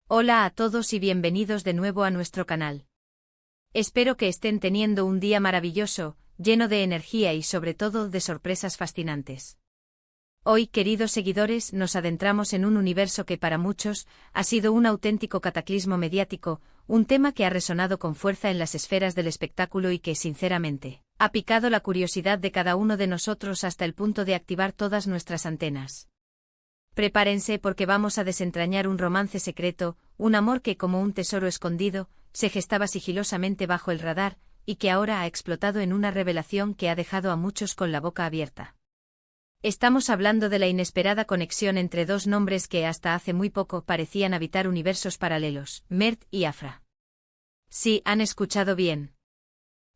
Hola a todos y bienvenidos de nuevo a nuestro canal. Espero que estén teniendo un día maravilloso, lleno de energía y sobre todo de sorpresas fascinantes. Hoy, queridos seguidores, nos adentramos en un universo que para muchos ha sido un auténtico cataclismo mediático, un tema que ha resonado con fuerza en las esferas del espectáculo y que, sinceramente, ha picado la curiosidad de cada uno de nosotros hasta el punto de activar todas nuestras antenas. Prepárense porque vamos a desentrañar un romance secreto, un amor que, como un tesoro escondido, se gestaba sigilosamente bajo el radar, y que ahora ha explotado en una revelación que ha dejado a muchos con la boca abierta. Estamos hablando de la inesperada conexión entre dos nombres que hasta hace muy poco parecían habitar universos paralelos, Mert y Afra. Sí, han escuchado bien.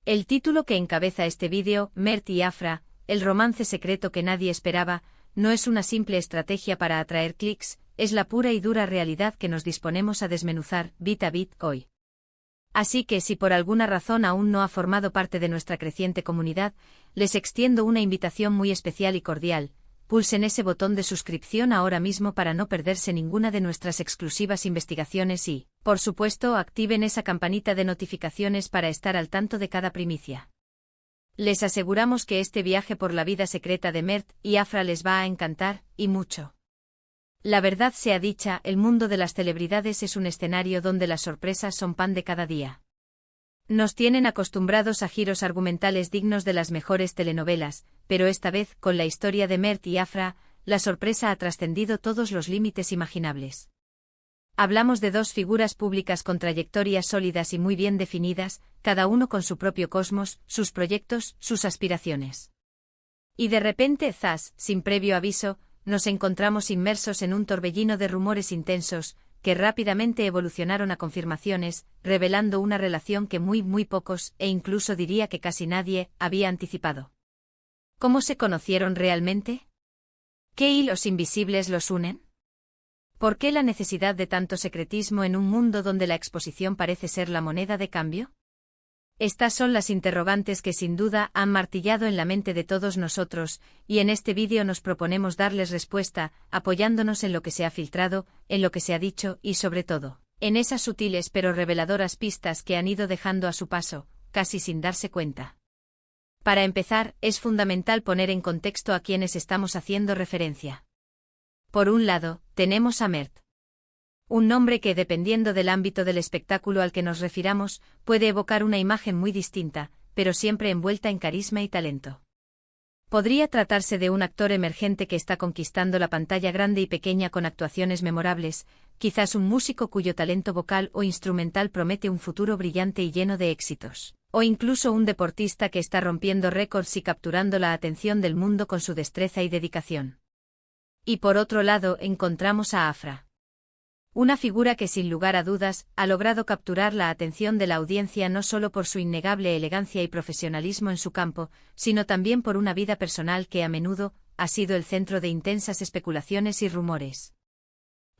El título que encabeza este vídeo, Mert y Afra, el romance secreto que nadie esperaba, no es una simple estrategia para atraer clics, es la pura y dura realidad que nos disponemos a desmenuzar bit a bit hoy. Así que si por alguna razón aún no ha formado parte de nuestra creciente comunidad, les extiendo una invitación muy especial y cordial. Pulsen ese botón de suscripción ahora mismo para no perderse ninguna de nuestras exclusivas investigaciones y, por supuesto, activen esa campanita de notificaciones para estar al tanto de cada primicia. Les aseguramos que este viaje por la vida secreta de Mert y Afra les va a encantar, y mucho. La verdad sea dicha, el mundo de las celebridades es un escenario donde las sorpresas son pan de cada día. Nos tienen acostumbrados a giros argumentales dignos de las mejores telenovelas, pero esta vez, con la historia de Mert y Afra, la sorpresa ha trascendido todos los límites imaginables. Hablamos de dos figuras públicas con trayectorias sólidas y muy bien definidas, cada uno con su propio cosmos, sus proyectos, sus aspiraciones. Y de repente, zas, sin previo aviso, nos encontramos inmersos en un torbellino de rumores intensos, que rápidamente evolucionaron a confirmaciones, revelando una relación que muy pocos, e incluso diría que casi nadie, había anticipado. ¿Cómo se conocieron realmente? ¿Qué hilos invisibles los unen? ¿Por qué la necesidad de tanto secretismo en un mundo donde la exposición parece ser la moneda de cambio? Estas son las interrogantes que sin duda han martillado en la mente de todos nosotros, y en este vídeo nos proponemos darles respuesta, apoyándonos en lo que se ha filtrado, en lo que se ha dicho y sobre todo, en esas sutiles pero reveladoras pistas que han ido dejando a su paso, casi sin darse cuenta. Para empezar, es fundamental poner en contexto a quienes estamos haciendo referencia. Por un lado, tenemos a Mert. Un nombre que, dependiendo del ámbito del espectáculo al que nos refiramos, puede evocar una imagen muy distinta, pero siempre envuelta en carisma y talento. Podría tratarse de un actor emergente que está conquistando la pantalla grande y pequeña con actuaciones memorables, quizás un músico cuyo talento vocal o instrumental promete un futuro brillante y lleno de éxitos, o incluso un deportista que está rompiendo récords y capturando la atención del mundo con su destreza y dedicación. Y por otro lado encontramos a Afra. Una figura que sin lugar a dudas ha logrado capturar la atención de la audiencia no solo por su innegable elegancia y profesionalismo en su campo, sino también por una vida personal que a menudo ha sido el centro de intensas especulaciones y rumores.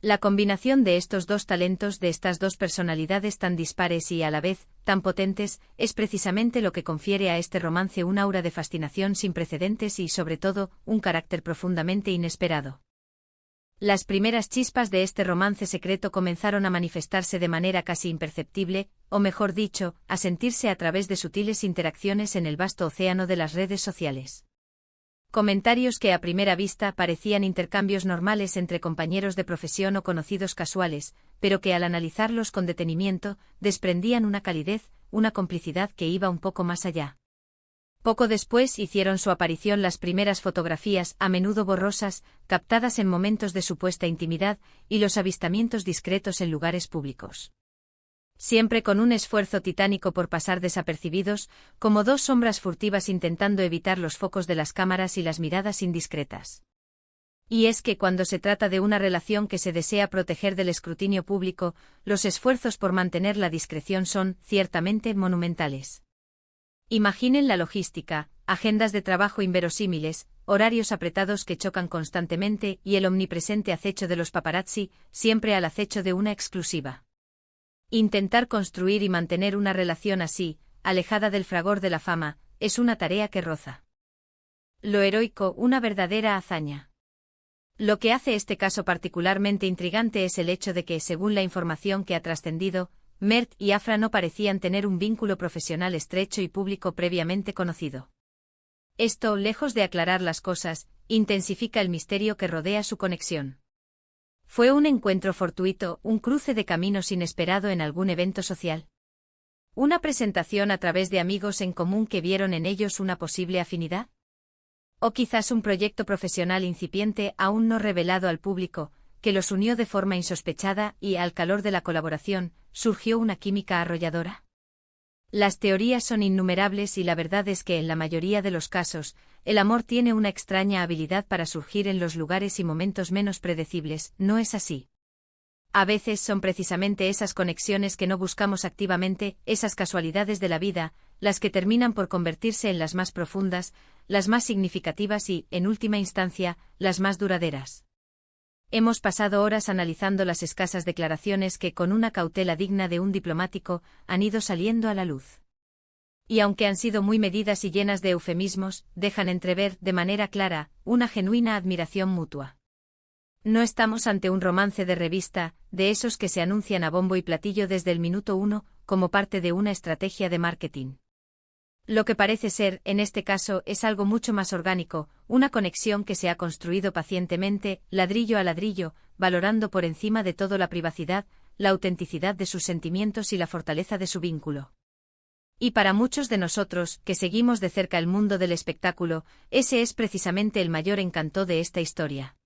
La combinación de estos dos talentos, de estas dos personalidades tan dispares y a la vez tan potentes, es precisamente lo que confiere a este romance un aura de fascinación sin precedentes y, sobre todo, un carácter profundamente inesperado. Las primeras chispas de este romance secreto comenzaron a manifestarse de manera casi imperceptible, o mejor dicho, a sentirse a través de sutiles interacciones en el vasto océano de las redes sociales. Comentarios que a primera vista parecían intercambios normales entre compañeros de profesión o conocidos casuales, pero que al analizarlos con detenimiento, desprendían una calidez, una complicidad que iba un poco más allá. Poco después hicieron su aparición las primeras fotografías, a menudo borrosas, captadas en momentos de supuesta intimidad, y los avistamientos discretos en lugares públicos. Siempre con un esfuerzo titánico por pasar desapercibidos, como dos sombras furtivas intentando evitar los focos de las cámaras y las miradas indiscretas. Y es que cuando se trata de una relación que se desea proteger del escrutinio público, los esfuerzos por mantener la discreción son, ciertamente, monumentales. Imaginen la logística, agendas de trabajo inverosímiles, horarios apretados que chocan constantemente y el omnipresente acecho de los paparazzi, siempre al acecho de una exclusiva. Intentar construir y mantener una relación así, alejada del fragor de la fama, es una tarea que roza lo heroico, una verdadera hazaña. Lo que hace este caso particularmente intrigante es el hecho de que, según la información que ha trascendido, Mert y Afra no parecían tener un vínculo profesional estrecho y público previamente conocido. Esto, lejos de aclarar las cosas, intensifica el misterio que rodea su conexión. ¿Fue un encuentro fortuito, un cruce de caminos inesperado en algún evento social? ¿Una presentación a través de amigos en común que vieron en ellos una posible afinidad? ¿O quizás un proyecto profesional incipiente aún no revelado al público, que los unió de forma insospechada y, al calor de la colaboración, surgió una química arrolladora? Las teorías son innumerables y la verdad es que en la mayoría de los casos, el amor tiene una extraña habilidad para surgir en los lugares y momentos menos predecibles, ¿no es así? A veces son precisamente esas conexiones que no buscamos activamente, esas casualidades de la vida, las que terminan por convertirse en las más profundas, las más significativas y, en última instancia, las más duraderas. Hemos pasado horas analizando las escasas declaraciones que, con una cautela digna de un diplomático, han ido saliendo a la luz. Y aunque han sido muy medidas y llenas de eufemismos, dejan entrever, de manera clara, una genuina admiración mutua. No estamos ante un romance de revista, de esos que se anuncian a bombo y platillo desde el minuto 1, como parte de una estrategia de marketing. Lo que parece ser, en este caso, es algo mucho más orgánico, una conexión que se ha construido pacientemente, ladrillo a ladrillo, valorando por encima de todo la privacidad, la autenticidad de sus sentimientos y la fortaleza de su vínculo. Y para muchos de nosotros, que seguimos de cerca el mundo del espectáculo, ese es precisamente el mayor encanto de esta historia.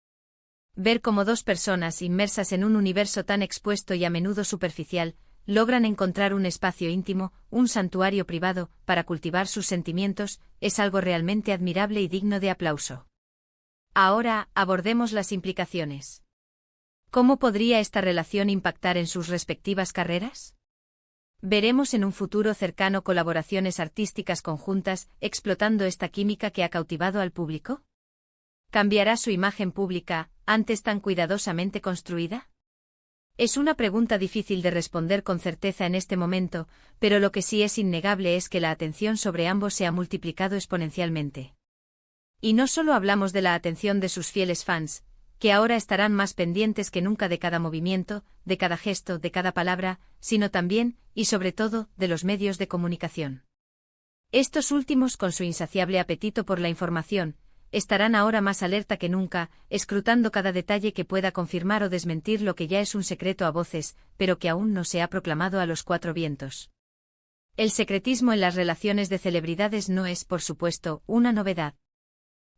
Ver cómo dos personas inmersas en un universo tan expuesto y a menudo superficial, logran encontrar un espacio íntimo, un santuario privado, para cultivar sus sentimientos, es algo realmente admirable y digno de aplauso. Ahora, abordemos las implicaciones. ¿Cómo podría esta relación impactar en sus respectivas carreras? ¿Veremos en un futuro cercano colaboraciones artísticas conjuntas, explotando esta química que ha cautivado al público? ¿Cambiará su imagen pública, antes tan cuidadosamente construida? Es una pregunta difícil de responder con certeza en este momento, pero lo que sí es innegable es que la atención sobre ambos se ha multiplicado exponencialmente. Y no solo hablamos de la atención de sus fieles fans, que ahora estarán más pendientes que nunca de cada movimiento, de cada gesto, de cada palabra, sino también, y sobre todo, de los medios de comunicación. Estos últimos, con su insaciable apetito por la información, estarán ahora más alerta que nunca, escrutando cada detalle que pueda confirmar o desmentir lo que ya es un secreto a voces, pero que aún no se ha proclamado a los cuatro vientos. El secretismo en las relaciones de celebridades no es, por supuesto, una novedad.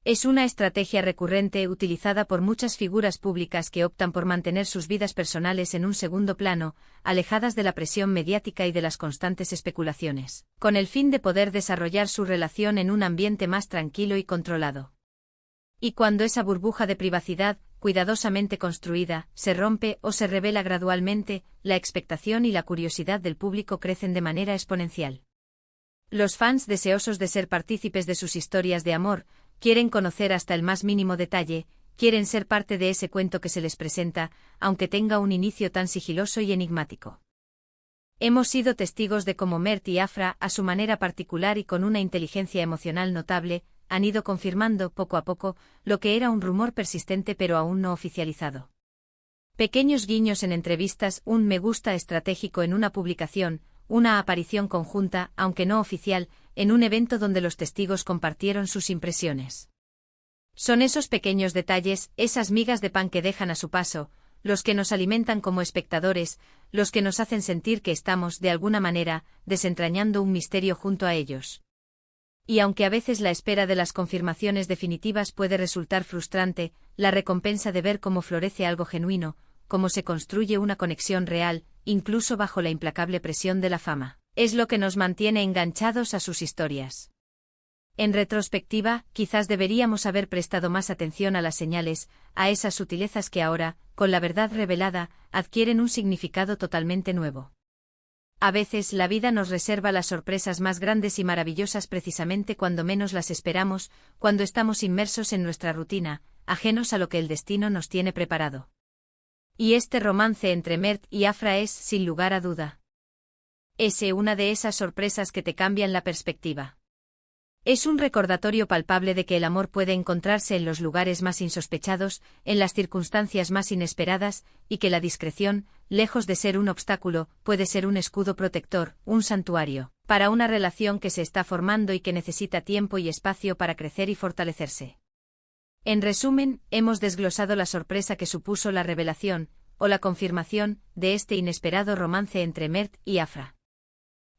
Es una estrategia recurrente utilizada por muchas figuras públicas que optan por mantener sus vidas personales en un segundo plano, alejadas de la presión mediática y de las constantes especulaciones, con el fin de poder desarrollar su relación en un ambiente más tranquilo y controlado. Y cuando esa burbuja de privacidad, cuidadosamente construida, se rompe o se revela gradualmente, la expectación y la curiosidad del público crecen de manera exponencial. Los fans, deseosos de ser partícipes de sus historias de amor, quieren conocer hasta el más mínimo detalle, quieren ser parte de ese cuento que se les presenta, aunque tenga un inicio tan sigiloso y enigmático. Hemos sido testigos de cómo Mert y Afra, a su manera particular y con una inteligencia emocional notable, han ido confirmando, poco a poco, lo que era un rumor persistente pero aún no oficializado. Pequeños guiños en entrevistas, un me gusta estratégico en una publicación, una aparición conjunta, aunque no oficial, en un evento donde los testigos compartieron sus impresiones. Son esos pequeños detalles, esas migas de pan que dejan a su paso, los que nos alimentan como espectadores, los que nos hacen sentir que estamos, de alguna manera, desentrañando un misterio junto a ellos. Y aunque a veces la espera de las confirmaciones definitivas puede resultar frustrante, la recompensa de ver cómo florece algo genuino, cómo se construye una conexión real, incluso bajo la implacable presión de la fama, es lo que nos mantiene enganchados a sus historias. En retrospectiva, quizás deberíamos haber prestado más atención a las señales, a esas sutilezas que ahora, con la verdad revelada, adquieren un significado totalmente nuevo. A veces la vida nos reserva las sorpresas más grandes y maravillosas precisamente cuando menos las esperamos, cuando estamos inmersos en nuestra rutina, ajenos a lo que el destino nos tiene preparado. Y este romance entre Mert y Afra es, sin lugar a duda, una de esas sorpresas que te cambian la perspectiva. Es un recordatorio palpable de que el amor puede encontrarse en los lugares más insospechados, en las circunstancias más inesperadas, y que la discreción, lejos de ser un obstáculo, puede ser un escudo protector, un santuario, para una relación que se está formando y que necesita tiempo y espacio para crecer y fortalecerse. En resumen, hemos desglosado la sorpresa que supuso la revelación, o la confirmación, de este inesperado romance entre Mert y Afra.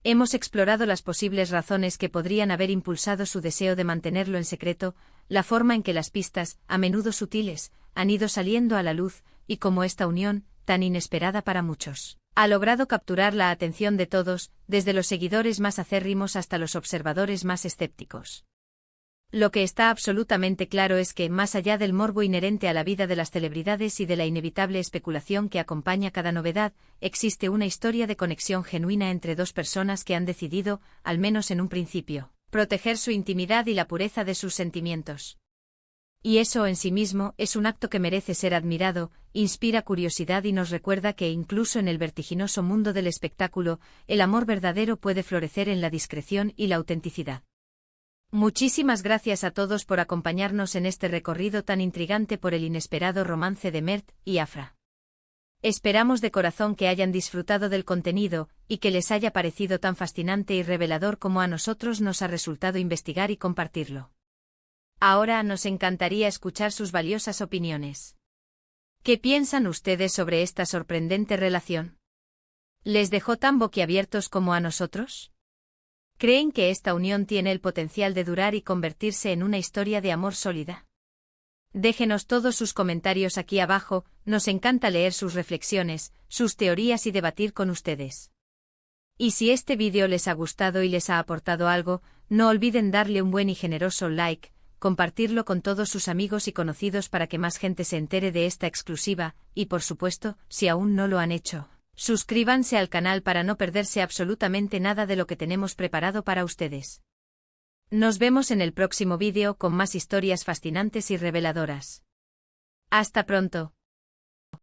Hemos explorado las posibles razones que podrían haber impulsado su deseo de mantenerlo en secreto, la forma en que las pistas, a menudo sutiles, han ido saliendo a la luz, y cómo esta unión, tan inesperada para muchos, ha logrado capturar la atención de todos, desde los seguidores más acérrimos hasta los observadores más escépticos. Lo que está absolutamente claro es que, más allá del morbo inherente a la vida de las celebridades y de la inevitable especulación que acompaña cada novedad, existe una historia de conexión genuina entre dos personas que han decidido, al menos en un principio, proteger su intimidad y la pureza de sus sentimientos. Y eso en sí mismo es un acto que merece ser admirado, inspira curiosidad y nos recuerda que incluso en el vertiginoso mundo del espectáculo, el amor verdadero puede florecer en la discreción y la autenticidad. Muchísimas gracias a todos por acompañarnos en este recorrido tan intrigante por el inesperado romance de Mert y Afra. Esperamos de corazón que hayan disfrutado del contenido, y que les haya parecido tan fascinante y revelador como a nosotros nos ha resultado investigar y compartirlo. Ahora nos encantaría escuchar sus valiosas opiniones. ¿Qué piensan ustedes sobre esta sorprendente relación? ¿Les dejó tan boquiabiertos como a nosotros? ¿Creen que esta unión tiene el potencial de durar y convertirse en una historia de amor sólida? Déjenos todos sus comentarios aquí abajo, nos encanta leer sus reflexiones, sus teorías y debatir con ustedes. Y si este vídeo les ha gustado y les ha aportado algo, no olviden darle un buen y generoso like, compartirlo con todos sus amigos y conocidos para que más gente se entere de esta exclusiva, y por supuesto, si aún no lo han hecho, suscríbanse al canal para no perderse absolutamente nada de lo que tenemos preparado para ustedes. Nos vemos en el próximo vídeo con más historias fascinantes y reveladoras. Hasta pronto.